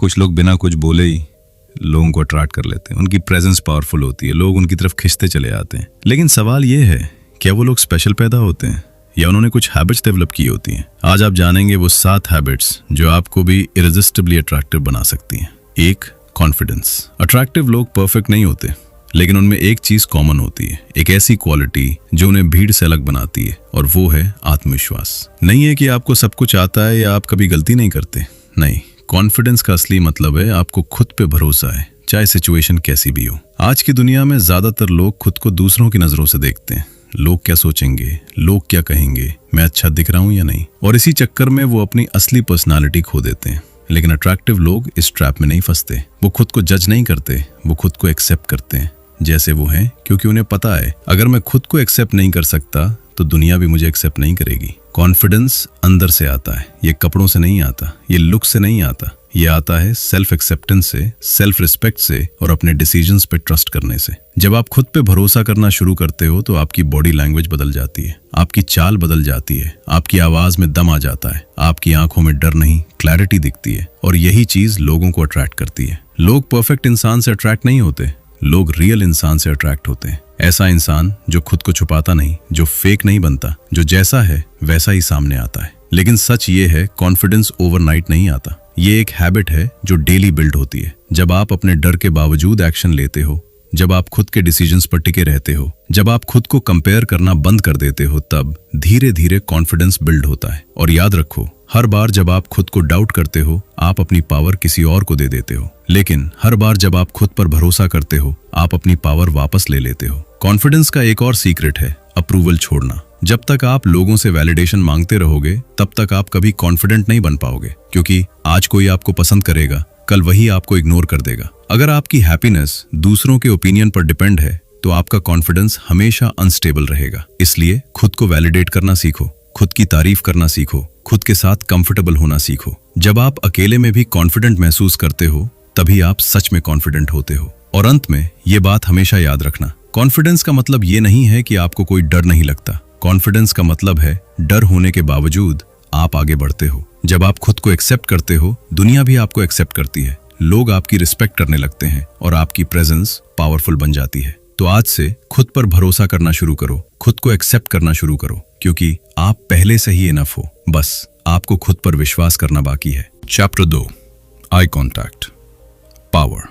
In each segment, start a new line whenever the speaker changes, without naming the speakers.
कुछ लोग बिना कुछ बोले ही लोगों को अट्रैक्ट कर लेते हैं। उनकी प्रेजेंस पावरफुल होती है, लोग उनकी तरफ खिंचते चले आते हैं। लेकिन सवाल ये है, क्या वो लोग स्पेशल पैदा होते हैं या उन्होंने कुछ हैबिट्स डेवलप की होती हैं? आज आप जानेंगे वो 7 हैबिट्स जो आपको भी इरेजिस्टिबली अट्रैक्टिव बना सकती हैं। 1. कॉन्फिडेंस। अट्रैक्टिव लोग परफेक्ट नहीं होते, लेकिन उनमें एक चीज कॉमन होती है, एक ऐसी क्वालिटी जो उन्हें भीड़ से अलग बनाती है, और वो है आत्मविश्वास। नहीं है कि आपको सब कुछ आता है या आप कभी गलती नहीं करते, नहीं। कॉन्फिडेंस का असली मतलब है आपको खुद पे भरोसा है, चाहे सिचुएशन कैसी भी हो। आज की दुनिया में ज्यादातर लोग खुद को दूसरों की नजरों से देखते हैं। लोग क्या सोचेंगे, लोग क्या कहेंगे, मैं अच्छा दिख रहा हूं या नहीं, और इसी चक्कर में वो अपनी असली पर्सनालिटी खो देते हैं। लेकिन अट्रैक्टिव लोग इस ट्रैप में नहीं फंसते। वो खुद को जज नहीं करते, वो खुद को एक्सेप्ट करते हैं जैसे वो हैं, क्योंकि उन्हें पता है अगर मैं खुद को एक्सेप्ट नहीं कर सकता तो दुनिया भी मुझे एक्सेप्ट नहीं करेगी। कॉन्फिडेंस अंदर से आता है, ये कपड़ों से नहीं आता, ये लुक से नहीं आता, ये आता है सेल्फ एक्सेप्टेंस से, सेल्फ रिस्पेक्ट से और अपने डिसीजंस पे ट्रस्ट करने से। जब आप खुद पे भरोसा करना शुरू करते हो तो आपकी बॉडी लैंग्वेज बदल जाती है, आपकी चाल बदल जाती है, आपकी आवाज में दम आ जाता है, आपकी आंखों में डर नहीं क्लैरिटी दिखती है, और यही चीज लोगों को अट्रैक्ट करती है। लोग परफेक्ट इंसान से अट्रैक्ट नहीं होते, लोग रियल इंसान से अट्रैक्ट होते हैं। ऐसा इंसान जो खुद को छुपाता नहीं, जो फेक नहीं बनता, जो जैसा है वैसा ही सामने आता है। लेकिन सच ये है, कॉन्फिडेंस ओवरनाइट नहीं आता, ये एक हैबिट है जो डेली बिल्ड होती है। जब आप अपने डर के बावजूद एक्शन लेते हो, जब आप खुद के डिसीजंस पर टिके रहते हो, जब आप खुद को कंपेयर करना बंद कर देते हो, तब धीरे धीरे कॉन्फिडेंस बिल्ड होता है। और याद रखो, हर बार जब आप खुद को डाउट करते हो, आप अपनी पावर किसी और को दे देते हो। लेकिन हर बार जब आप खुद पर भरोसा करते हो, आप अपनी पावर वापस ले लेते हो। कॉन्फिडेंस का एक और सीक्रेट है अप्रूवल छोड़ना। जब तक आप लोगों से वैलिडेशन मांगते रहोगे, तब तक आप कभी कॉन्फिडेंट नहीं बन पाओगे, क्योंकि आज कोई आपको पसंद करेगा, कल वही आपको इग्नोर कर देगा। अगर आपकी हैप्पीनेस दूसरों के ओपिनियन पर डिपेंड है, तो आपका कॉन्फिडेंस हमेशा अनस्टेबल रहेगा। इसलिए खुद को वैलिडेट करना सीखो, खुद की तारीफ करना सीखो, खुद के साथ कंफर्टेबल होना सीखो। जब आप अकेले में भी कॉन्फिडेंट महसूस करते हो, तभी आप सच में कॉन्फिडेंट होते हो। और अंत में ये बात हमेशा याद रखना, कॉन्फिडेंस का मतलब ये नहीं है कि आपको कोई डर नहीं लगता। कॉन्फिडेंस का मतलब है डर होने के बावजूद आप आगे बढ़ते हो। जब आप खुद को एक्सेप्ट करते हो, दुनिया भी आपको एक्सेप्ट करती है, लोग आपकी रिस्पेक्ट करने लगते हैं और आपकी प्रेजेंस पावरफुल बन जाती है। तो आज से खुद पर भरोसा करना शुरू करो, खुद को एक्सेप्ट करना शुरू करो, क्योंकि आप पहले से ही इनफ हो। बस आपको खुद पर विश्वास करना बाकी है। Chapter 2, eye contact, power.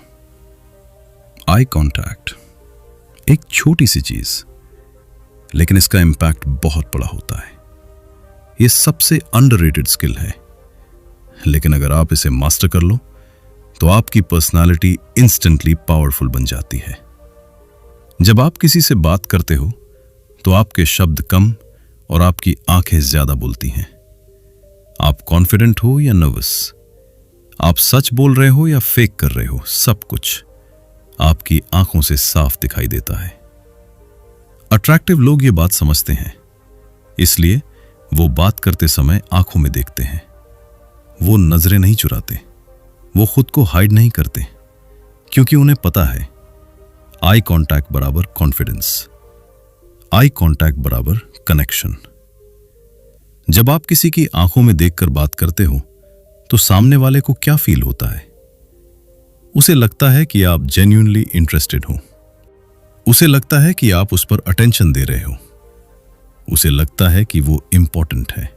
Eye contact एक छोटी सी चीज, लेकिन इसका इंपैक्ट बहुत बड़ा होता है। ये सबसे अंडररेटेड स्किल है, लेकिन अगर आप इसे मास्टर कर लो तो आपकी पर्सनालिटी इंस्टेंटली पावरफुल बन जाती है। जब आप किसी से बात करते हो तो आपके शब्द कम और आपकी आंखें ज्यादा बोलती हैं। आप कॉन्फिडेंट हो या नर्वस, आप सच बोल रहे हो या फेक कर रहे हो, सब कुछ आपकी आंखों से साफ दिखाई देता है। अट्रैक्टिव लोग ये बात समझते हैं, इसलिए वो बात करते समय आंखों में देखते हैं। वो नजरें नहीं चुराते, वो खुद को हाइड नहीं करते, क्योंकि उन्हें पता है आई कांटेक्ट बराबर कॉन्फिडेंस, आई कांटेक्ट बराबर कनेक्शन। जब आप किसी की आंखों में देखकर बात करते हो तो सामने वाले को क्या फील होता है? उसे लगता है कि आप जेन्युइनली इंटरेस्टेड हो, उसे लगता है कि आप उस पर अटेंशन दे रहे हो, उसे लगता है कि वो इंपॉर्टेंट है,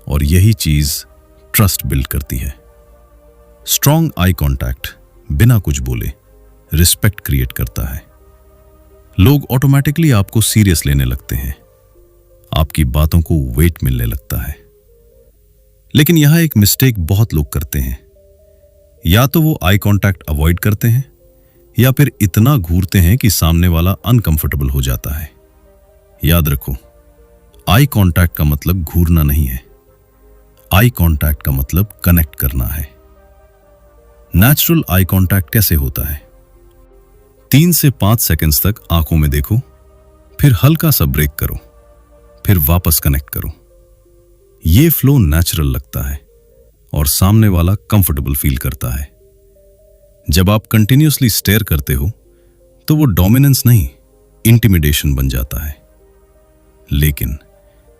और यही चीज ट्रस्ट बिल्ड करती है। स्ट्रॉन्ग आई कांटेक्ट बिना कुछ बोले रिस्पेक्ट क्रिएट करता है। लोग ऑटोमेटिकली आपको सीरियस लेने लगते हैं, आपकी बातों को वेट मिलने लगता है। लेकिन यहां एक मिस्टेक बहुत लोग करते हैं, या तो वो आई कांटेक्ट अवॉइड करते हैं या फिर इतना घूरते हैं कि सामने वाला अनकंफर्टेबल हो जाता है। याद रखो, आई कांटेक्ट का मतलब घूरना नहीं है, आई कांटेक्ट का मतलब कनेक्ट करना है। नेचुरल आई कांटेक्ट कैसे होता है? 3 से 5 सेकंड्स तक आंखों में देखो, फिर हल्का सा ब्रेक करो, फिर वापस कनेक्ट करो। ये फ्लो नेचुरल लगता है और सामने वाला कंफर्टेबल फील करता है। जब आप कंटिन्यूअसली स्टेयर करते हो तो वो डोमिनेंस नहीं, इंटिमिडेशन बन जाता है। लेकिन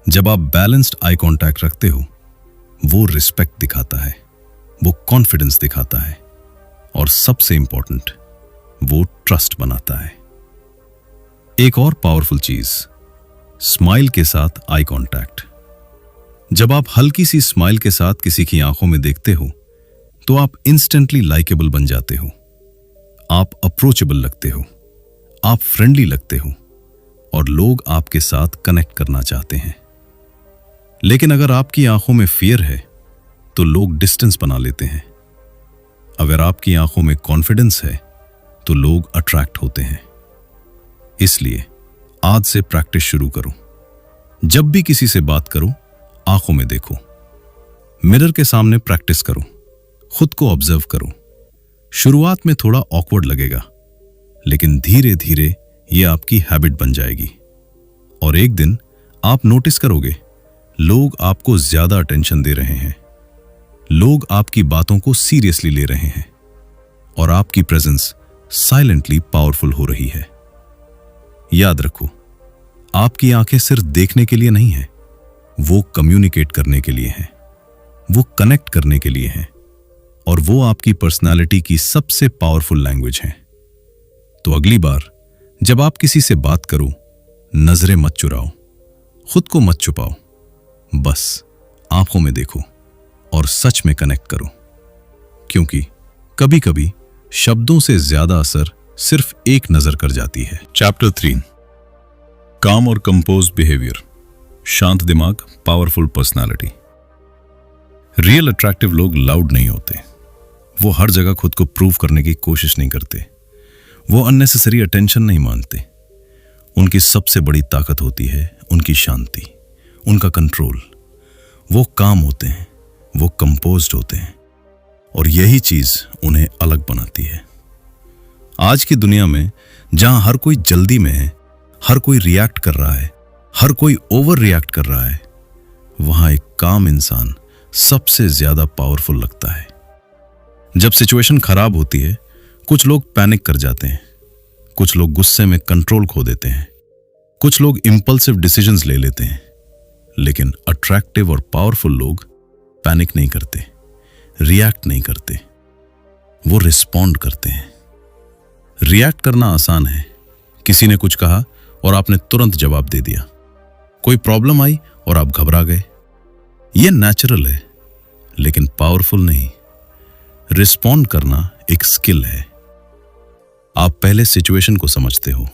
जब आप बैलेंस्ड आई कांटेक्ट रखते हो, वो रिस्पेक्ट दिखाता है, वो कॉन्फिडेंस दिखाता है, और सबसे इंपॉर्टेंट, वो ट्रस्ट बनाता है। एक और पावरफुल चीज, स्माइल के साथ आई कांटेक्ट। जब आप हल्की सी स्माइल के साथ किसी की आंखों में देखते हो तो आप इंस्टेंटली लाइकेबल बन जाते हो, आप अप्रोचेबल लगते हो, आप फ्रेंडली लगते हो, और लोग आपके साथ कनेक्ट करना चाहते हैं। लेकिन अगर आपकी आंखों में फियर है तो लोग डिस्टेंस बना लेते हैं। अगर आपकी आंखों में कॉन्फिडेंस है तो लोग अट्रैक्ट होते हैं। इसलिए आज से प्रैक्टिस शुरू करो। जब भी किसी से बात करो, आंखों में देखो। मिरर के सामने प्रैक्टिस करो, खुद को ऑब्जर्व करो। शुरुआत में थोड़ा ऑकवर्ड लगेगा, लेकिन धीरे धीरे यह आपकी हैबिट बन जाएगी, और एक दिन आप नोटिस करोगे लोग आपको ज्यादा अटेंशन दे रहे हैं, लोग आपकी बातों को सीरियसली ले रहे हैं, और आपकी प्रेजेंस साइलेंटली पावरफुल हो रही है। याद रखो, आपकी आंखें सिर्फ देखने के लिए नहीं है, वो कम्युनिकेट करने के लिए हैं, वो कनेक्ट करने के लिए हैं, और वो आपकी पर्सनालिटी की सबसे पावरफुल लैंग्वेज है। तो अगली बार जब आप किसी से बात करो, नजरें मत चुराओ, खुद को मत छुपाओ, बस आंखों में देखो और सच में कनेक्ट करो, क्योंकि कभी कभी शब्दों से ज्यादा असर सिर्फ एक नजर कर जाती है। चैप्टर 3, काम और कंपोज बिहेवियर। शांत दिमाग, पावरफुल पर्सनालिटी। रियल अट्रैक्टिव लोग लाउड नहीं होते, वो हर जगह खुद को प्रूव करने की कोशिश नहीं करते, वो अननेसेसरी अटेंशन नहीं मांगते। उनकी सबसे बड़ी ताकत होती है उनकी शांति, उनका कंट्रोल। वो काम होते हैं, वो कंपोज्ड होते हैं, और यही चीज उन्हें अलग बनाती है। आज की दुनिया में जहां हर कोई जल्दी में है, हर कोई रिएक्ट कर रहा है, हर कोई ओवर रिएक्ट कर रहा है, वहां एक काम इंसान सबसे ज्यादा पावरफुल लगता है। जब सिचुएशन खराब होती है, कुछ लोग पैनिक कर जाते हैं, कुछ लोग गुस्से में कंट्रोल खो देते हैं, कुछ लोग इंपल्सिव डिसीजंस ले लेते हैं, लेकिन अट्रैक्टिव और पावरफुल लोग पैनिक नहीं करते, रिएक्ट नहीं करते, वो रिस्पॉन्ड करते हैं। रिएक्ट करना आसान है, किसी ने कुछ कहा और आपने तुरंत जवाब दे दिया। कोई प्रॉब्लम आई और आप घबरा गए, यह नेचुरल है, लेकिन पावरफुल नहीं। रिस्पॉन्ड करना एक स्किल है। आप पहले सिचुएशन को समझते हो,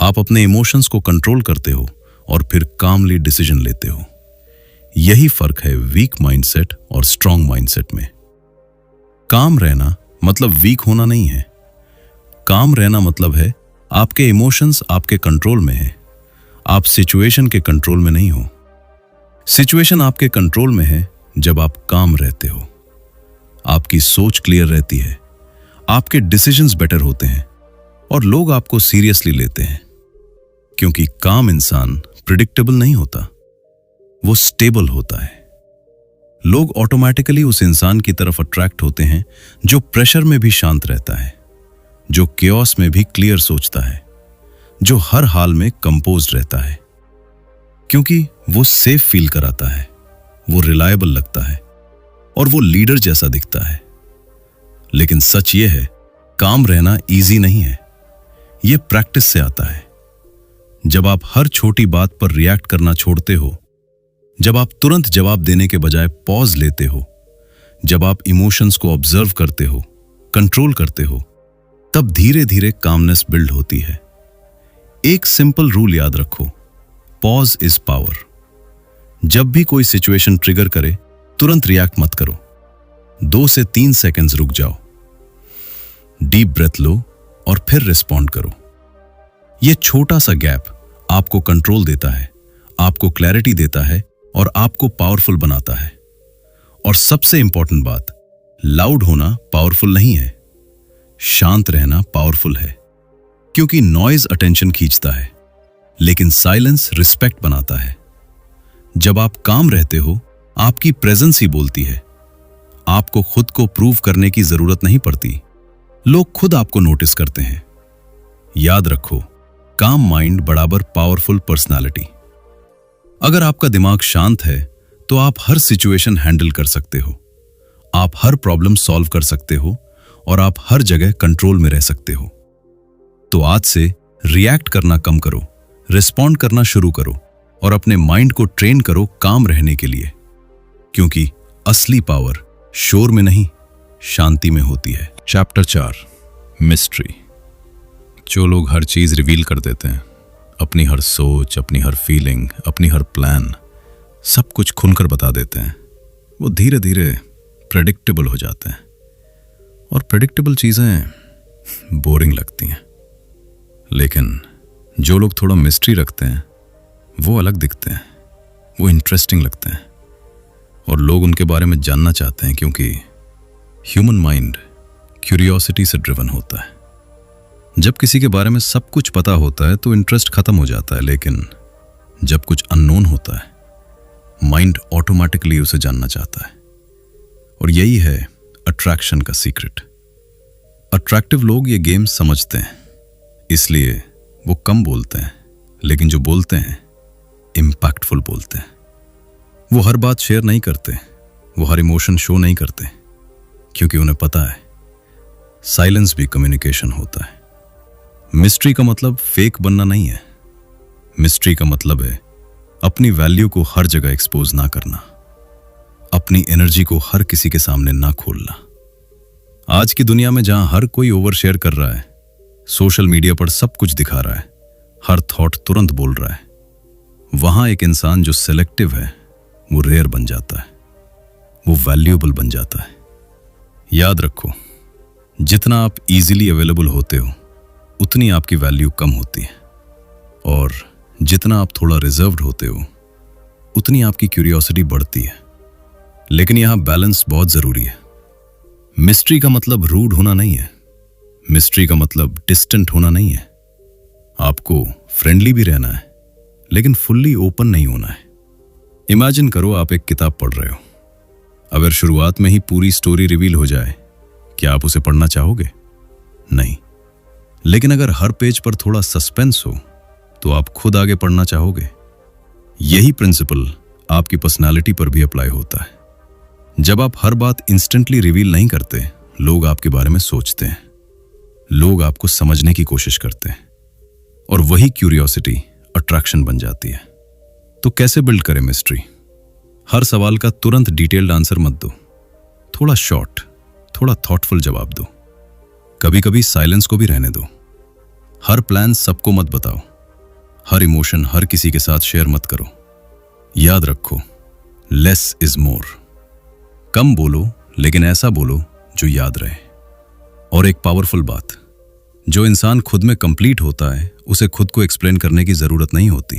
आप अपने इमोशंस को कंट्रोल करते हो, और फिर कामली डिसीजन लेते हो। यही फर्क है वीक माइंडसेट और स्ट्रांग माइंडसेट में। काम रहना मतलब वीक होना नहीं है। काम रहना मतलब है आपके इमोशंस आपके कंट्रोल में है, आप सिचुएशन के कंट्रोल में नहीं हो। सिचुएशन आपके कंट्रोल में है जब आप काम रहते हो, आपकी सोच क्लियर रहती है, आपके डिसीजंस बेटर होते हैं, और लोग आपको सीरियसली लेते हैं। क्योंकि काम इंसान प्रिडिक्टेबल नहीं होता, वो स्टेबल होता है। लोग ऑटोमेटिकली उस इंसान की तरफ अट्रैक्ट होते हैं जो प्रेशर में भी शांत रहता है, जो केओस में भी क्लियर सोचता है, जो हर हाल में कंपोज्ड रहता है। क्योंकि वो सेफ फील कराता है, वो रिलायबल लगता है, और वो लीडर जैसा दिखता है। लेकिन सच ये है, काम रहना इजी नहीं है, ये प्रैक्टिस से आता है। जब आप हर छोटी बात पर रिएक्ट करना छोड़ते हो, जब आप तुरंत जवाब देने के बजाय पॉज लेते हो, जब आप इमोशंस को ऑब्जर्व करते हो, कंट्रोल करते हो, तब धीरे धीरे कामनेस बिल्ड होती है। एक सिंपल रूल याद रखो, पॉज इज पावर। जब भी कोई सिचुएशन ट्रिगर करे, तुरंत रिएक्ट मत करो। 2 से 3 सेकंड्स रुक जाओ, डीप ब्रेथ लो, और फिर रिस्पॉन्ड करो। यह छोटा सा गैप आपको कंट्रोल देता है, आपको क्लैरिटी देता है, और आपको पावरफुल बनाता है। और सबसे इंपॉर्टेंट बात, लाउड होना पावरफुल नहीं है, शांत रहना पावरफुल है। क्योंकि नॉइज अटेंशन खींचता है, लेकिन साइलेंस रिस्पेक्ट बनाता है। जब आप काम रहते हो, आपकी प्रेजेंस ही बोलती है। आपको खुद को प्रूव करने की जरूरत नहीं पड़ती, लोग खुद आपको नोटिस करते हैं। याद रखो, काम माइंड बराबर पावरफुल पर्सनालिटी। अगर आपका दिमाग शांत है तो आप हर सिचुएशन हैंडल कर सकते हो। आप हर प्रॉब्लम सॉल्व कर सकते हो और आप हर जगह कंट्रोल में रह सकते हो। तो आज से रिएक्ट करना कम करो, रिस्पॉन्ड करना शुरू करो और अपने माइंड को ट्रेन करो काम रहने के लिए, क्योंकि असली पावर शोर में नहीं, शांति में होती है। Chapter 4, mystery. जो लोग हर चीज रिवील कर देते हैं, अपनी हर सोच, अपनी हर फीलिंग, अपनी हर प्लान, सब कुछ खुलकर बता देते हैं, वो धीरे धीरे प्रेडिक्टेबल हो जाते हैं। और प्रेडिक्टेबल चीजें बोरिंग लगती हैं। लेकिन जो लोग थोड़ा मिस्ट्री रखते हैं वो अलग दिखते हैं, वो इंटरेस्टिंग लगते हैं और लोग उनके बारे में जानना चाहते हैं, क्योंकि ह्यूमन माइंड क्यूरियोसिटी से ड्रिवन होता है। जब किसी के बारे में सब कुछ पता होता है तो इंटरेस्ट खत्म हो जाता है, लेकिन जब कुछ अननोन होता है माइंड ऑटोमेटिकली उसे जानना चाहता है। और यही है अट्रैक्शन का सीक्रेट। अट्रैक्टिव लोग ये गेम समझते हैं, इसलिए वो कम बोलते हैं, लेकिन जो बोलते हैं इम्पैक्टफुल बोलते हैं। वो हर बात शेयर नहीं करते, वो हर इमोशन शो नहीं करते, क्योंकि उन्हें पता है साइलेंस भी कम्युनिकेशन होता है। मिस्ट्री का मतलब फेक बनना नहीं है। मिस्ट्री का मतलब है अपनी वैल्यू को हर जगह एक्सपोज ना करना, अपनी एनर्जी को हर किसी के सामने ना खोलना। आज की दुनिया में जहां हर कोई ओवर शेयर कर रहा है, सोशल मीडिया पर सब कुछ दिखा रहा है, हर थॉट तुरंत बोल रहा है, वहां एक इंसान जो सेलेक्टिव है वो रेयर बन जाता है, वो वैल्यूएबल बन जाता है। याद रखो, जितना आप इजीली अवेलेबल होते हो उतनी आपकी वैल्यू कम होती है, और जितना आप थोड़ा रिजर्व्ड होते हो उतनी आपकी क्यूरियोसिटी बढ़ती है। लेकिन यहां बैलेंस बहुत जरूरी है। मिस्ट्री का मतलब रूड होना नहीं है, मिस्ट्री का मतलब डिस्टेंट होना नहीं है। आपको फ्रेंडली भी रहना है, लेकिन फुल्ली ओपन नहीं होना है। इमेजिन करो आप एक किताब पढ़ रहे हो। अगर शुरुआत में ही पूरी स्टोरी रिवील हो जाए, क्या आप उसे पढ़ना चाहोगे? नहीं। लेकिन अगर हर पेज पर थोड़ा सस्पेंस हो तो आप खुद आगे पढ़ना चाहोगे। यही प्रिंसिपल आपकी पर्सनालिटी पर भी अप्लाई होता है। जब आप हर बात इंस्टेंटली रिवील नहीं करते, लोग आपके बारे में सोचते हैं, लोग आपको समझने की कोशिश करते हैं, और वही क्यूरियोसिटी अट्रैक्शन बन जाती है। तो कैसे बिल्ड करें मिस्ट्री? हर सवाल का तुरंत डिटेल्ड आंसर मत दो, थोड़ा शॉर्ट, थोड़ा थॉटफुल जवाब दो। कभी कभी साइलेंस को भी रहने दो। हर प्लान सबको मत बताओ, हर इमोशन हर किसी के साथ शेयर मत करो। याद रखो, लेस इज मोर। कम बोलो, लेकिन ऐसा बोलो जो याद रहे। और एक पावरफुल बात, जो इंसान खुद में कंप्लीट होता है उसे खुद को एक्सप्लेन करने की जरूरत नहीं होती।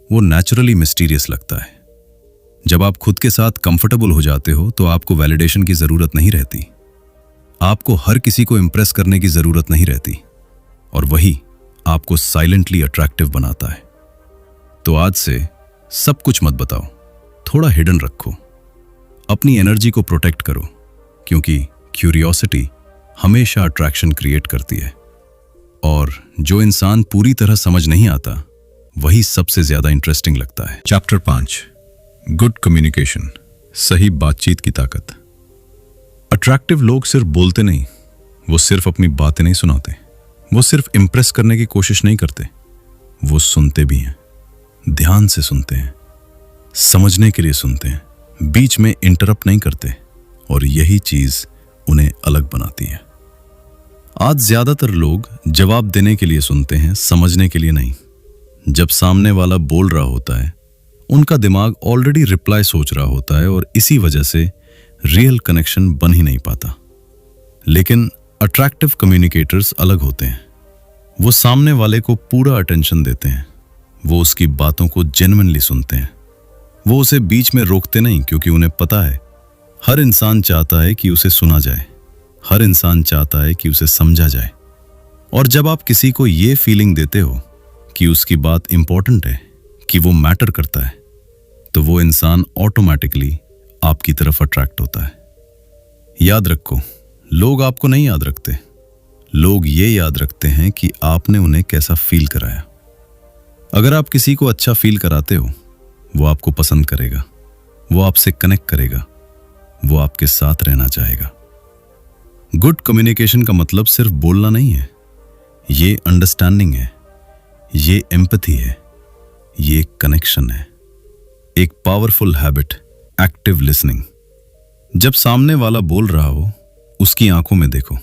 वो नेचुरली मिस्टीरियस लगता है। जब आप खुद के साथ कंफर्टेबल हो जाते हो तो आपको वैलिडेशन की जरूरत नहीं रहती, आपको हर किसी को इंप्रेस करने की जरूरत नहीं रहती, और वही आपको साइलेंटली अट्रैक्टिव बनाता है। तो आज से सब कुछ मत बताओ, थोड़ा हिडन रखो, अपनी एनर्जी को प्रोटेक्ट करो, क्योंकि क्यूरियोसिटी हमेशा अट्रैक्शन क्रिएट करती है। और जो इंसान पूरी तरह समझ नहीं आता वही सबसे ज्यादा इंटरेस्टिंग लगता है। चैप्टर 5, गुड कम्युनिकेशन, सही बातचीत की ताकत। अट्रैक्टिव लोग सिर्फ बोलते नहीं, वो सिर्फ अपनी बातें नहीं सुनाते, वो सिर्फ इंप्रेस करने की कोशिश नहीं करते, वो सुनते भी हैं, ध्यान से सुनते हैं, समझने के लिए सुनते हैं, बीच में इंटरप्ट नहीं करते, और यही चीज उन्हें अलग बनाती है। आज ज्यादातर लोग जवाब देने के लिए सुनते हैं, समझने के लिए नहीं। जब सामने वाला बोल रहा होता है, उनका दिमाग ऑलरेडी रिप्लाई सोच रहा होता है, और इसी वजह से रियल कनेक्शन बन ही नहीं पाता। लेकिन अट्रैक्टिव कम्युनिकेटर्स अलग होते हैं। वो सामने वाले को पूरा अटेंशन देते हैं, वो उसकी बातों को जेन्युइनली सुनते हैं, वो उसे बीच में रोकते नहीं, क्योंकि उन्हें पता है हर इंसान चाहता है कि उसे सुना जाए, हर इंसान चाहता है कि उसे समझा जाए। और जब आप किसी को ये फीलिंग देते हो कि उसकी बात इंपॉर्टेंट है, कि वो मैटर करता है, तो वो इंसान ऑटोमेटिकली आपकी तरफ अट्रैक्ट होता है। याद रखो, लोग आपको नहीं याद रखते, लोग ये याद रखते हैं कि आपने उन्हें कैसा फील कराया। अगर आप किसी को अच्छा फील कराते हो, वो आपको पसंद करेगा, वो आपसे कनेक्ट करेगा, वो आपके साथ रहना चाहेगा। गुड कम्युनिकेशन का मतलब सिर्फ बोलना नहीं है, ये अंडरस्टैंडिंग है, ये एम्पैथी है, ये कनेक्शन है। एक पावरफुल हैबिट, एक्टिव लिसनिंग। जब सामने वाला बोल रहा हो, उसकी आंखों में देखो,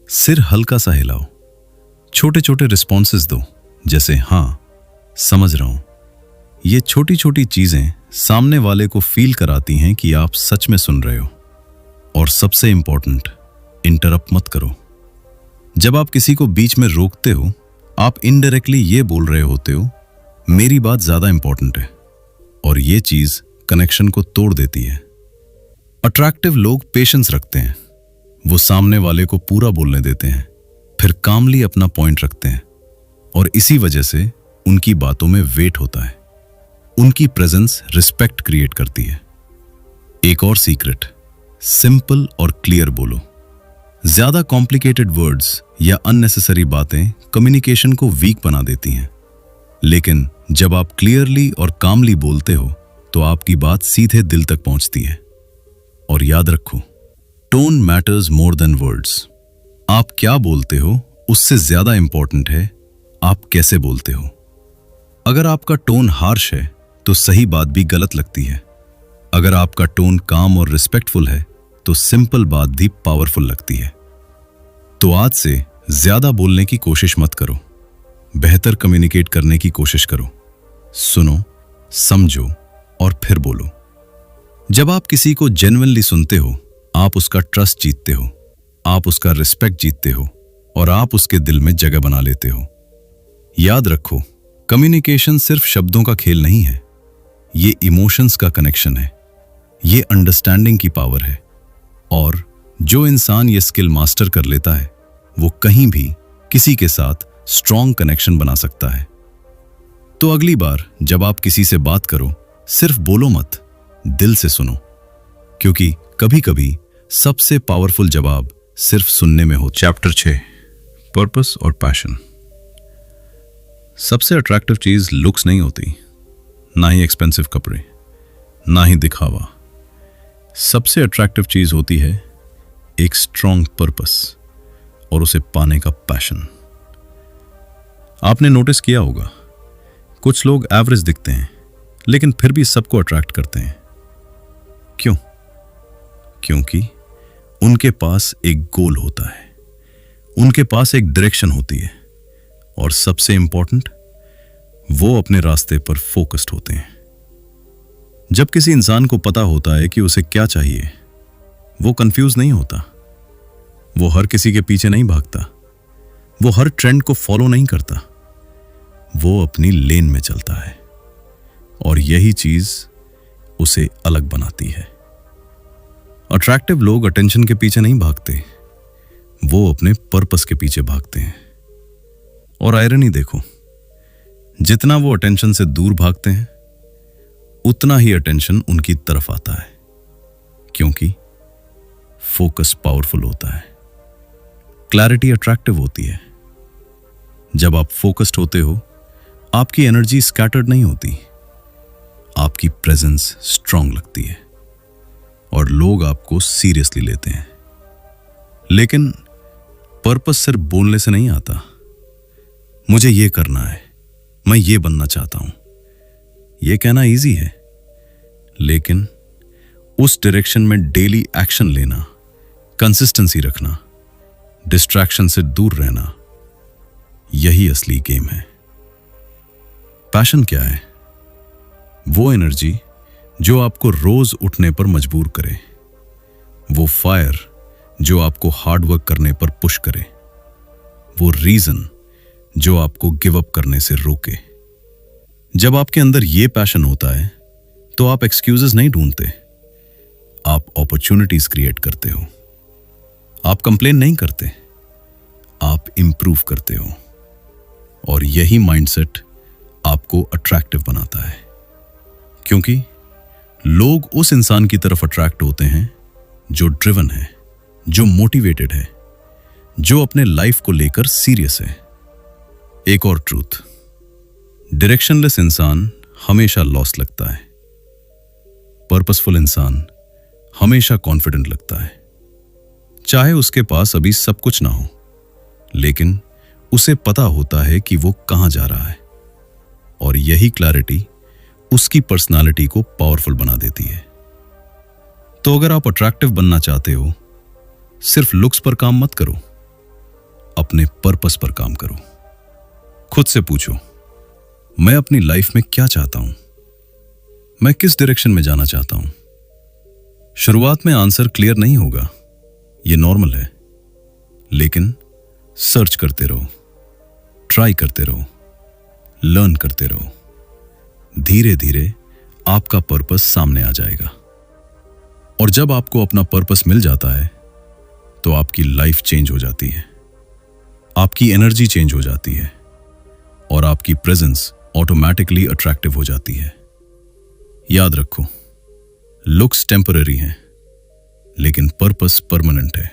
सिर हल्का सा हिलाओ, छोटे छोटे रिस्पॉन्सेस दो, जैसे हाँ, समझ रहा हूं। ये छोटी छोटी चीजें सामने वाले को फील कराती हैं कि आप सच में सुन रहे हो। और सबसे इंपॉर्टेंट, इंटरप्ट मत करो। जब आप किसी को बीच में रोकते हो, आप इनडायरेक्टली ये बोल रहे होते हो, मेरी बात ज्यादा इंपॉर्टेंट है। और ये चीज कनेक्शन को तोड़ देती है। अट्रैक्टिव लोग पेशेंस रखते हैं, वो सामने वाले को पूरा बोलने देते हैं, फिर कामली अपना पॉइंट रखते हैं, और इसी वजह से उनकी बातों में वेट होता है। उनकी प्रेजेंस रिस्पेक्ट क्रिएट करती है। एक और सीक्रेट, सिंपल और क्लियर बोलो। ज्यादा कॉम्प्लिकेटेड वर्ड्स या अननेसेसरी बातें कम्युनिकेशन को वीक बना देती हैं। लेकिन जब आप क्लियरली और कामली बोलते हो तो आपकी बात सीधे दिल तक पहुंचती है। और याद रखो, tone matters more than words. आप क्या बोलते हो उससे ज्यादा इंपॉर्टेंट है आप कैसे बोलते हो। अगर आपका टोन हार्श है तो सही बात भी गलत लगती है। अगर आपका टोन काम और रिस्पेक्टफुल है तो सिंपल बात भी पावरफुल लगती है। तो आज से ज्यादा बोलने की कोशिश मत करो, बेहतर कम्युनिकेट करने की कोशिश करो। सुनो, समझो और फिर बोलो। जब आप किसी को जेन्युइनली सुनते हो, आप उसका ट्रस्ट जीतते हो, आप उसका रिस्पेक्ट जीतते हो, और आप उसके दिल में जगह बना लेते हो। याद रखो, कम्युनिकेशन सिर्फ शब्दों का खेल नहीं है, ये इमोशंस का कनेक्शन है, ये अंडरस्टैंडिंग की पावर है। और जो इंसान ये स्किल मास्टर कर लेता है, वो कहीं भी किसी के साथ स्ट्रॉन्ग कनेक्शन बना सकता है। तो अगली बार जब आप किसी से बात करो, सिर्फ बोलो मत, दिल से सुनो, क्योंकि कभी कभी सबसे पावरफुल जवाब सिर्फ सुनने में हो। चैप्टर 6, पर्पस और पैशन। सबसे अट्रैक्टिव चीज लुक्स नहीं होती, ना ही एक्सपेंसिव कपड़े, ना ही दिखावा। सबसे अट्रैक्टिव चीज होती है एक स्ट्रॉन्ग पर्पस और उसे पाने का पैशन। आपने नोटिस किया होगा, कुछ लोग एवरेज दिखते हैं लेकिन फिर भी सबको अट्रैक्ट करते हैं। क्यों? क्योंकि उनके पास एक गोल होता है, उनके पास एक डायरेक्शन होती है, और सबसे इंपॉर्टेंट, वो अपने रास्ते पर फोकस्ड होते हैं। जब किसी इंसान को पता होता है कि उसे क्या चाहिए, वो कंफ्यूज नहीं होता, वो हर किसी के पीछे नहीं भागता, वो हर ट्रेंड को फॉलो नहीं करता, वो अपनी लेन में चलता है। और यही चीज उसे अलग बनाती है। अट्रैक्टिव लोग अटेंशन के पीछे नहीं भागते, वो अपने पर्पस के पीछे भागते हैं। और आयरनी देखो, जितना वो अटेंशन से दूर भागते हैं, उतना ही अटेंशन उनकी तरफ आता है, क्योंकि फोकस पावरफुल होता है, क्लैरिटी अट्रैक्टिव होती है। जब आप फोकस्ड होते हो, आपकी एनर्जी स्कैटर्ड नहीं होती, आपकी प्रेजेंस स्ट्रांग लगती है और लोग आपको सीरियसली लेते हैं। लेकिन पर्पस सिर्फ बोलने से नहीं आता। मुझे ये करना है, मैं ये बनना चाहता हूं, ये कहना इजी है, लेकिन उस डायरेक्शन में डेली एक्शन लेना, कंसिस्टेंसी रखना, डिस्ट्रैक्शन से दूर रहना, यही असली गेम है। पैशन क्या है? वो एनर्जी जो आपको रोज उठने पर मजबूर करे, वो फायर जो आपको हार्ड वर्क करने पर पुश करे, वो रीजन जो आपको गिव अप करने से रोके। जब आपके अंदर ये पैशन होता है तो आप एक्सक्यूजेस नहीं ढूंढते, आप अपॉर्चुनिटीज क्रिएट करते हो। आप कंप्लेन नहीं करते, आप इंप्रूव करते हो। और यही माइंडसेट आपको अट्रैक्टिव बनाता है, क्योंकि लोग उस इंसान की तरफ अट्रैक्ट होते हैं जो ड्रिवन है, जो मोटिवेटेड है, जो अपने लाइफ को लेकर सीरियस है। एक और ट्रूथ, डायरेक्शनलेस इंसान हमेशा लॉस्ट लगता है, पर्पसफुल इंसान
हमेशा कॉन्फिडेंट लगता है, चाहे उसके पास अभी सब कुछ ना हो, लेकिन उसे पता होता है कि वो कहां जा रहा है। और यही क्लैरिटी उसकी पर्सनालिटी को पावरफुल बना देती है। तो अगर आप अट्रैक्टिव बनना चाहते हो, सिर्फ लुक्स पर काम मत करो, अपने पर्पस पर काम करो। खुद से पूछो, मैं अपनी लाइफ में क्या चाहता हूं? मैं किस डायरेक्शन में जाना चाहता हूं? शुरुआत में आंसर क्लियर नहीं होगा, यह नॉर्मल है, लेकिन सर्च करते रहो, ट्राई करते रहो, लर्न करते रहो। धीरे धीरे आपका पर्पस सामने आ जाएगा। और जब आपको अपना पर्पस मिल जाता है तो आपकी लाइफ चेंज हो जाती है, आपकी एनर्जी चेंज हो जाती है और आपकी प्रेजेंस ऑटोमेटिकली अट्रैक्टिव हो जाती है। याद रखो, लुक्स टेम्पररी हैं, लेकिन पर्पस परमानेंट है।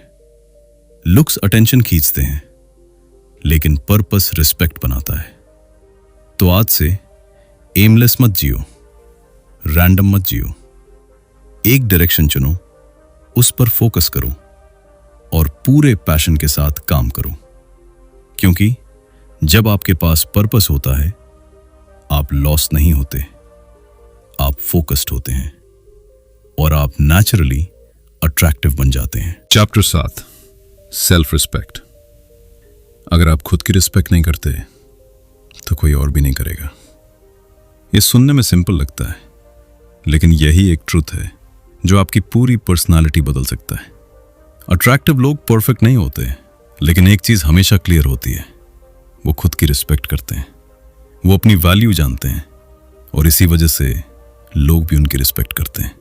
लुक्स अटेंशन खींचते हैं, लेकिन पर्पस रिस्पेक्ट बनाता है। तो आज से एमलेस मत जियो, रैंडम मत जियो। एक डायरेक्शन चुनो, उस पर फोकस करो और पूरे पैशन के साथ काम करो। क्योंकि जब आपके पास पर्पस होता है, आप लॉस्ट नहीं होते, आप फोकस्ड होते हैं और आप नेचुरली अट्रैक्टिव बन जाते हैं।
Chapter 7, self respect. अगर आप खुद की रिस्पेक्ट नहीं करते तो कोई और भी नहीं करेगा। ये सुनने में सिंपल लगता है, लेकिन यही एक ट्रुथ है जो आपकी पूरी पर्सनालिटी बदल सकता है। अट्रैक्टिव लोग परफेक्ट नहीं होते, लेकिन एक चीज हमेशा क्लियर होती है, वो खुद की रिस्पेक्ट करते हैं, वो अपनी वैल्यू जानते हैं और इसी वजह से लोग भी उनकी रिस्पेक्ट करते हैं।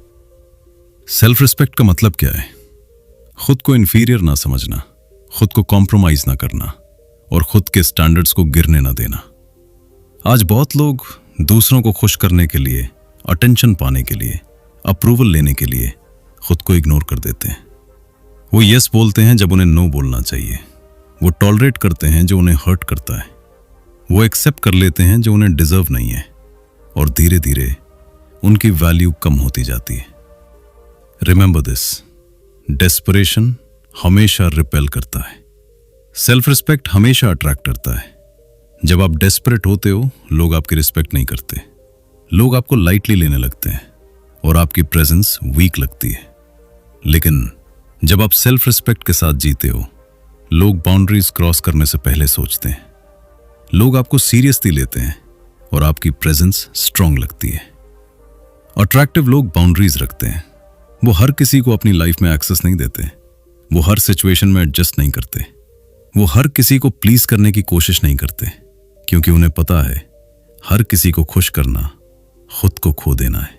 सेल्फ रिस्पेक्ट का मतलब क्या है? खुद को इंफीरियर ना समझना, खुद को कॉम्प्रोमाइज ना करना और खुद के स्टैंडर्ड्स को गिरने ना देना। आज बहुत लोग दूसरों को खुश करने के लिए, अटेंशन पाने के लिए, अप्रूवल लेने के लिए खुद को इग्नोर कर देते हैं। वो यस बोलते हैं जब उन्हें नो बोलना चाहिए, वो टॉलरेट करते हैं जो उन्हें हर्ट करता है, वो एक्सेप्ट कर लेते हैं जो उन्हें डिजर्व नहीं है और धीरे धीरे उनकी वैल्यू कम होती जाती है। रिमेंबर दिस, डेस्परेशन हमेशा रिपेल करता है, सेल्फ रिस्पेक्ट हमेशा अट्रैक्ट करता है। जब आप डेस्परेट होते हो, लोग आपकी रिस्पेक्ट नहीं करते, लोग आपको लाइटली लेने लगते हैं और आपकी प्रेजेंस वीक लगती है। लेकिन जब आप सेल्फ रिस्पेक्ट के साथ जीते हो, लोग बाउंड्रीज क्रॉस करने से पहले सोचते हैं, लोग आपको सीरियसली लेते हैं और आपकी प्रेजेंस स्ट्रांग लगती है। अट्रैक्टिव लोग बाउंड्रीज रखते हैं, वो हर किसी को अपनी लाइफ में एक्सेस नहीं देते, वो हर सिचुएशन में एडजस्ट नहीं करते, वो हर किसी को प्लीज करने की कोशिश नहीं करते, क्योंकि उन्हें पता है हर किसी को खुश करना खुद को खो देना है।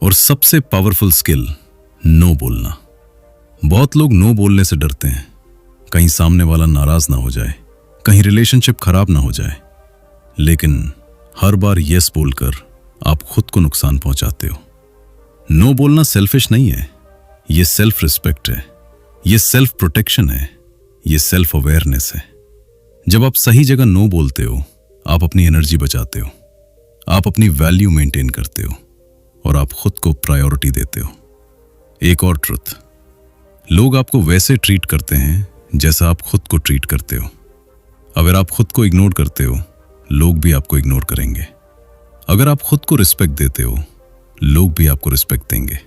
और सबसे पावरफुल स्किल, नो बोलना। बहुत लोग नो बोलने से डरते हैं, कहीं सामने वाला नाराज ना हो जाए, कहीं रिलेशनशिप खराब ना हो जाए। लेकिन हर बार यस बोलकर आप खुद को नुकसान पहुंचाते हो। नो बोलना सेल्फिश नहीं है, ये सेल्फ रिस्पेक्ट है, ये सेल्फ प्रोटेक्शन है, ये सेल्फ अवेयरनेस है। जब आप सही जगह नो बोलते हो, आप अपनी एनर्जी बचाते हो, आप अपनी वैल्यू मेंटेन करते हो और आप खुद को प्रायोरिटी देते हो। एक और ट्रुथ, लोग आपको वैसे ट्रीट करते हैं जैसा आप खुद को ट्रीट करते हो। अगर आप खुद को इग्नोर करते हो, लोग भी आपको इग्नोर करेंगे। अगर आप खुद को रिस्पेक्ट देते हो, लोग भी आपको रिस्पेक्ट देंगे।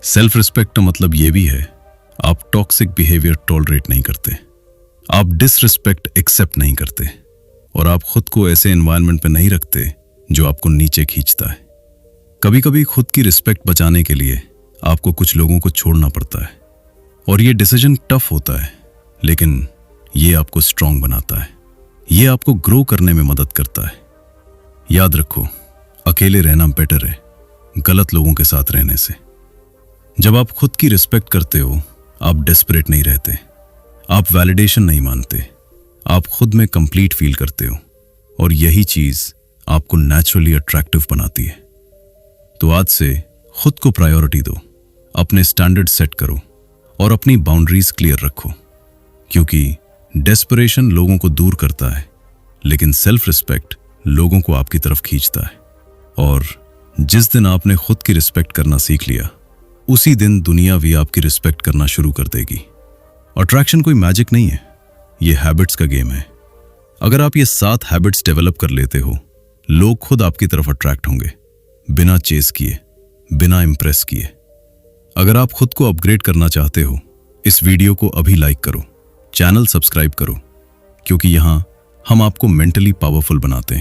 सेल्फ रिस्पेक्ट का मतलब यह भी है, आप टॉक्सिक बिहेवियर टॉलरेट नहीं करते, आप डिसरिस्पेक्ट एक्सेप्ट नहीं करते और आप खुद को ऐसे एनवायरनमेंट पे नहीं रखते जो आपको नीचे खींचता है। कभी कभी खुद की रिस्पेक्ट बचाने के लिए आपको कुछ लोगों को छोड़ना पड़ता है और ये डिसीजन टफ होता है, लेकिन ये आपको स्ट्रांग बनाता है, ये आपको ग्रो करने में मदद करता है। याद रखो, अकेले रहना बेटर है गलत लोगों के साथ रहने से। जब आप खुद की रिस्पेक्ट करते हो, आप डेस्परेट नहीं रहते, आप वैलिडेशन नहीं मानते, आप खुद में कंप्लीट फील करते हो और यही चीज आपको नेचुरली अट्रैक्टिव बनाती है। तो आज से खुद को प्रायोरिटी दो, अपने स्टैंडर्ड सेट करो और अपनी बाउंड्रीज क्लियर रखो, क्योंकि डेस्परेशन लोगों को दूर करता है, लेकिन सेल्फ रिस्पेक्ट लोगों को आपकी तरफ खींचता है। और जिस दिन आपने खुद की रिस्पेक्ट करना सीख लिया,
उसी दिन दुनिया भी आपकी रिस्पेक्ट करना शुरू कर देगी। अट्रैक्शन कोई मैजिक नहीं है, ये हैबिट्स का गेम है। अगर आप ये 7 हैबिट्स डेवलप कर लेते हो, लोग खुद आपकी तरफ अट्रैक्ट होंगे, बिना चेस किए, बिना इंप्रेस किए। अगर आप खुद को अपग्रेड करना चाहते हो, इस वीडियो को अभी लाइक करो, चैनल सब्सक्राइब करो, क्योंकि यहां हम आपको मेंटली पावरफुल बनाते हैं।